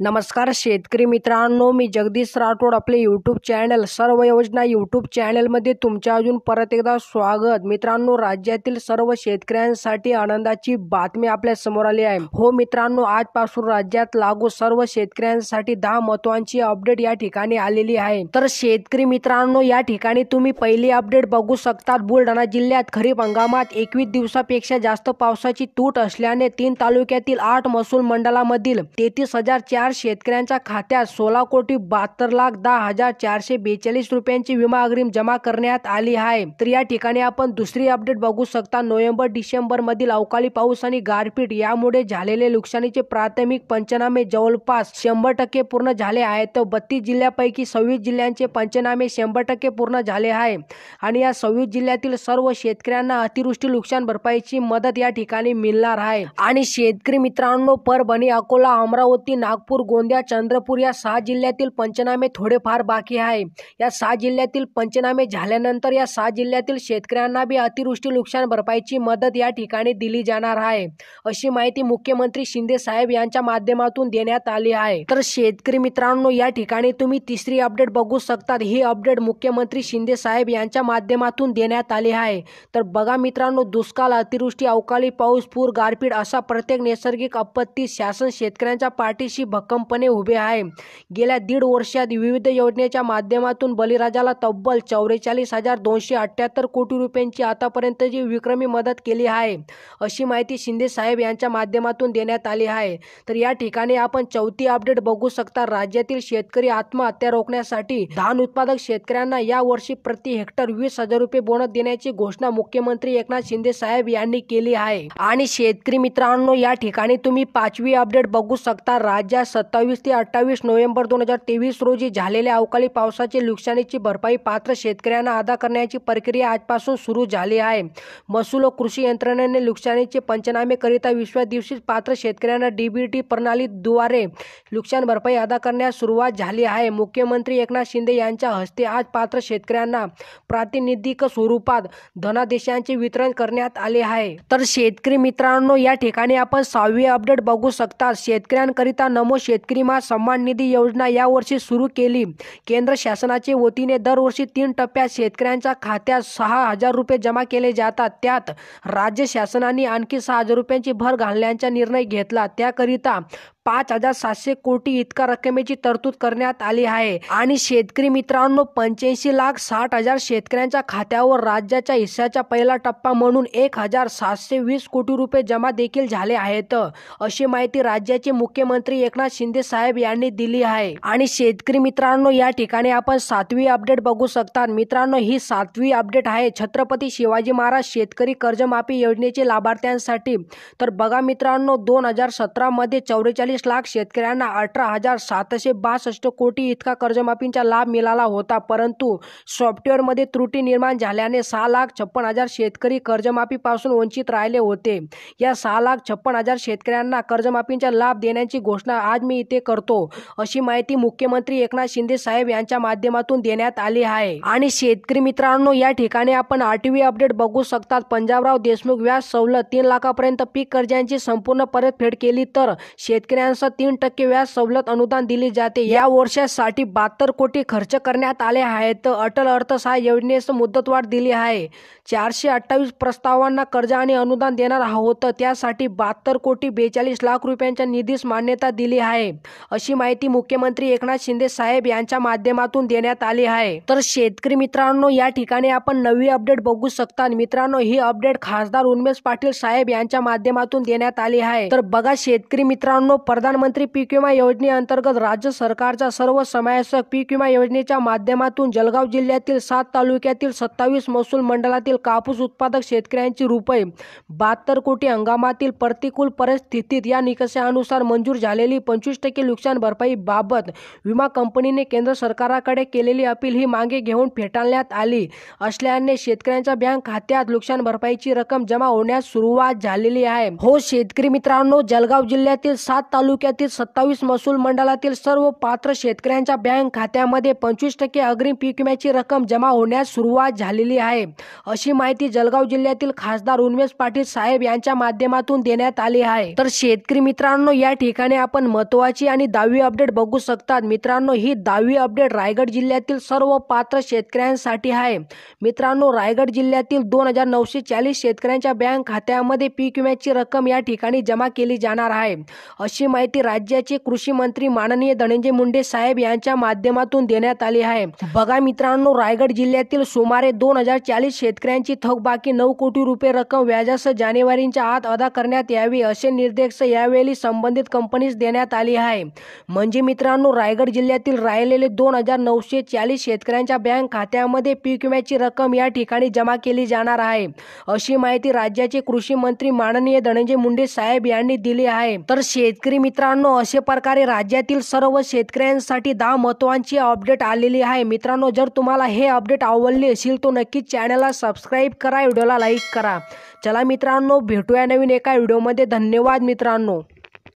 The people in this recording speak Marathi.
नमस्कार शेतकरी मित्रांनो, मी जगदीश राठोड. आपले यूट्यूब चॅनल सर्व योजना यूट्यूब चॅनलमध्ये तुमच्या अजून परत एकदा स्वागत. मित्रांनो, राज्यातील सर्व शेतकऱ्यांसाठी आनंदाची बातमी आपल्या समोर आली आहे. हो मित्रांनो, आजपासून राज्यात लागू सर्व शेतकऱ्यांसाठी 10 महत्त्वाची अपडेट या ठिकाणी आलेली आहे. तर शेतकरी मित्रांनो, या ठिकाणी तुम्ही पहिली अपडेट बघू शकता. बुलढाणा जिल्ह्यात खरीप हंगामात 21 दिवसापेक्षा जास्त पावसाची तूट असल्याने 3 तालुक्यातील 8 महसूल मंडळामधील 33,004 शेतकऱ्यांच्या खात्यात 16,12,10,442 रुपयांची विमा अग्रिम जमा करण्यात आली आहे. तर या ठिकाणी आपण दुसरी अपडेट बघू शकता. नोव्हेंबर डिसेंबर मधील अवकाळी पाऊस आणि गारपीट यामुळे झालेले नुकसानीचे प्राथमिक पंचनामे जवळपास 100% पूर्ण झाले आहेत. तर 32 जिल्ह्यापैकी 26 जिल्ह्यांचे पंचनामे 100% पूर्ण झाले आहे आणि या 26 जिल्ह्यातील सर्व शेतकऱ्यांना अतिवृष्टी नुकसान भरपाईची मदत या ठिकाणी मिळणार आहे. आणि शेतकरी मित्रांनो, परभणी, अकोला, अमरावती, नागपूर, गोंदिया, चंद्रपूर या 6 जिल्ह्यातील पंचनामे थोडेफार बाकी आहे. या 6 जिल्ह्यातील पंचनामे झाल्यानंतर या 6 जिल्ह्यातील शेतकऱ्यांना बी अतिवृष्टी नुकसान भरपाईची मदत या ठिकाणी दिली जाणार आहे, अशी माहिती मुख्यमंत्री शिंदे साहेब यांच्या माध्यमातून देण्यात आली आहे. तर शेतकरी मित्रांनो, या ठिकाणी तुम्ही तिसरी अपडेट बघू शकता. ही अपडेट मुख्यमंत्री शिंदे साहेब यांच्या माध्यमातून देण्यात आली आहे. तर बघा मित्रांनो, दुष्काळ, अतिवृष्टी, अवकाळी पाऊस, पूर, गारपीट असा प्रत्येक नैसर्गिक आपत्ती शासन शेतकऱ्यांच्या पाठीशी भक्कमपणे उभे आहे. गेल्या 1.5 वर्षात विविध योजनेच्या माध्यमातून बळीराजाला तब्बल 44,278 कोटी रुपयांची आतापर्यंतची विक्रमी मदत केली आहे, अशी माहिती शिंदे साहेब यांच्या माध्यमातून देण्यात आली आहे. तर या ठिकाणी आपण चौथी अपडेट बघू शकता. राज्यातील शेतकरी आत्महत्या रोखण्यासाठी धान उत्पादक शेतकऱ्यांना या वर्षी प्रति हेक्टर 20,000 रुपये बोनस देण्याची घोषणा मुख्यमंत्री एकनाथ शिंदे साहेब यांनी केली आहे. आणि शेतकरी मित्रांनो, या ठिकाणी तुम्ही 5वी अपडेट बघू शकता. राज्यात 27 ते 28 नोव्हेंबर 2023 रोजी झालेल्या अवकाळी पावसाची नुकसानीची भरपाई पात्र शेतकऱ्यांना अदा करण्याची प्रक्रिया आजपासून सुरू झाली आहे. महसूल व कृषी यंत्रणेने नुकसानीचे पंचनामे करिता 20व्या दिवशी पात्र शेतकऱ्यांना डीबीटी प्रणालीद्वारे नुकसान भरपाई अदा करण्यास सुरुवात झाली आहे. मुख्यमंत्री एकनाथ शिंदे यांच्या हस्ते आज पात्र शेतकऱ्यांना प्रातिनिधिक स्वरूपात धनादेशांचे वितरण करण्यात आले आहे. तर शेतकरी मित्रांनो, या ठिकाणी आपण 6वी अपडेट बघू शकता. शेतकऱ्यांकरिता नमो शेतकरी मा सन्मान निधी योजना यावर्षी सुरू केली. केंद्र शासनाच्या वतीने दरवर्षी 3 टप्प्यात शेतकऱ्यांच्या खात्यात 6,000 रुपये जमा केले जातात. त्यात राज्य शासनाने आणखी 6,000 रुपयांची भर घालण्याचा निर्णय घेतला. त्याकरिता 5,700 कोटी इतका रकमेची तरतूद करण्यात आली आहे. आणि शेतकरी मित्रांनो, 85,60,000 शेतकऱ्यांच्या खात्यावर राज्याच्या हिस्साचा पहिला टप्पा म्हणून 1,720 कोटी रुपये जमा देखील झाले आहेत, अशी माहिती राज्याचे मुख्यमंत्री एकनाथ शिंदे साहेब यांनी दिली आहे. आणि शेतकरी मित्रांनो, या ठिकाणी आपण 7वी अपडेट बघू शकता. मित्रांनो, ही 7वी अपडेट आहे छत्रपती शिवाजी महाराज शेतकरी कर्जमाफी योजनेचे लाभार्थ्यांसाठी. तर बघा मित्रांनो, 2017 मध्ये 44 लाख शेतकऱ्यांना 18,762 कोटी इतका कर्जमाफीचा लाभ मिळाला होता, परंतु सॉफ्टवेअरमध्ये त्रुटी निर्माण झाल्याने 6,56,000 शेतकरी कर्जमाफीपासून वंचित राहिले होते. या 6,56,000 शेतकऱ्यांना कर्जमाफीचा लाभ देण्याची घोषणा आज मी इथे करतो, अशी माहिती मुख्यमंत्री एकनाथ शिंदे साहेब यांच्या माध्यमातून देण्यात आली आहे. आणि शेतकरी मित्रांनो, या ठिकाणी आपण 8वी अपडेट बघू शकता. पंजाबराव देशमुख व्याज सवलत 3 लाखापर्यंत पीक कर्जांची संपूर्ण परतफेड केली तर शेतकऱ्यांना 3% व्याज सवलत अनुदान दिले जाते. या वर्षासाठी 72 कोटी खर्च करण्यात आले आहेत. अटल अर्थसहाय्य योजनेस मुदतवाढ दिली आहे. 428 प्रस्तावांना कर्ज आणि अनुदान देणार आहोत. त्यासाठी 72 कोटी 42 लाख रुपयांच्या निधीस मान्यता दिली आहे, अशी माहिती मुख्यमंत्री एकनाथ शिंदे साहेब यांच्या माध्यमातून देण्यात आली आहे. तर शेतकरी मित्रांनो, या ठिकाणी आपण 9वी अपडेट बघू शकता. मित्रांनो, ही अपडेट खासदार उन्मेष पाटील साहेब यांच्या माध्यमातून देण्यात आली आहे. तर बघा शेतकरी मित्रांनो, प्रधानमंत्री पीक विमा योजनेअंतर्गत राज्य सरकारच्या सर्व समावेशक पीक विमा योजनेच्या माध्यमातून जळगाव जिल्ह्यातील 7 तालुक्यातील 27 महसूल मंडळातील कापूस उत्पादक शेतकऱ्यांची रुपये 72 कोटी हंगामातील प्रतिकूल परिस्थितीत या निकषानुसार मंजूर झालेली 25% नुकसान भरपाई बाबत विमा कंपनीने केंद्र सरकारकडे केलेली अपील ही मागे घेऊन फेटाळण्यात आली असल्याने शेतकऱ्यांच्या बँक खात्यात नुकसान भरपाईची रक्कम जमा होण्यास सुरुवात झालेली आहे. हो शेतकरी मित्रांनो, जळगाव जिल्ह्यातील 7 तालुक्यातील 27 महसूल मंडळातील सर्व पात्र शेतकऱ्यांच्या बँक खात्यामध्ये 25% अग्रिम पीक विम्याची रक्कम जमा होण्यास सुरुवात झालेली आहे, अशी माहिती जळगाव जिल्ह्यातील खासदार उन्मेष पाटील साहेब यांच्या माध्यमातून देण्यात आली आहे। तर शेतकरी मित्रांनो, या ठिकाणी आपण महत्त्वाची आणि 10वी अपडेट बघू शकतात। मित्रांनो, ही 10वी अपडेट रायगड जिल्ह्यातील सर्व पात्र शेतकऱ्यांसाठी आहे। मित्रांनो, रायगड जिल्ह्यातील 2940 शेतकऱ्यांच्या बँक खात्यामध्ये पीक विम्याची रक्कम या ठिकाणी जमा केली जाणार आहे, अशी माहिती राज्याचे कृषी मंत्री माननीय धनंजय मुंडे साहेब यांच्या माध्यमातून देण्यात आली आहे। बघा मित्रांनो, रायगड जिल्ह्यातील सुमारे 2040 शेतकऱ्यांची थकबाकी 9 कोटी रुपये रक्कम व्याजासह जानेवारीच्या आत अदा करण्यात यावी, असे निर्देश यावेळी संबंधित कंपनीस देण्यात आले आहे। म्हणजे मित्रांनो, रायगड जिल्ह्यातील राहिलेले 2940 शेतकऱ्यांच्या बँक खात्यामध्ये पीक विम्याची रक्कम या ठिकाणी जमा केली जाणार आहे, अशी माहिती राज्याचे कृषी मंत्री माननीय धनंजय मुंडे साहेब यांनी दिली आहे। तर शेतकरी मित्रांनो, अशा प्रकारे राज्यातील सर्व शेतकऱ्यांसाठी 10 महत्त्वाची अपडेट आलेली आहे। मित्रांनो, जर तुम्हाला हे अपडेट आवडले असेल तर नक्कीच चॅनलला सबस्क्राईब करा, व्हिडिओला लाईक करा। चला मित्रांनो, भेटूया नवीन एका व्हिडिओमध्ये। धन्यवाद मित्रांनो।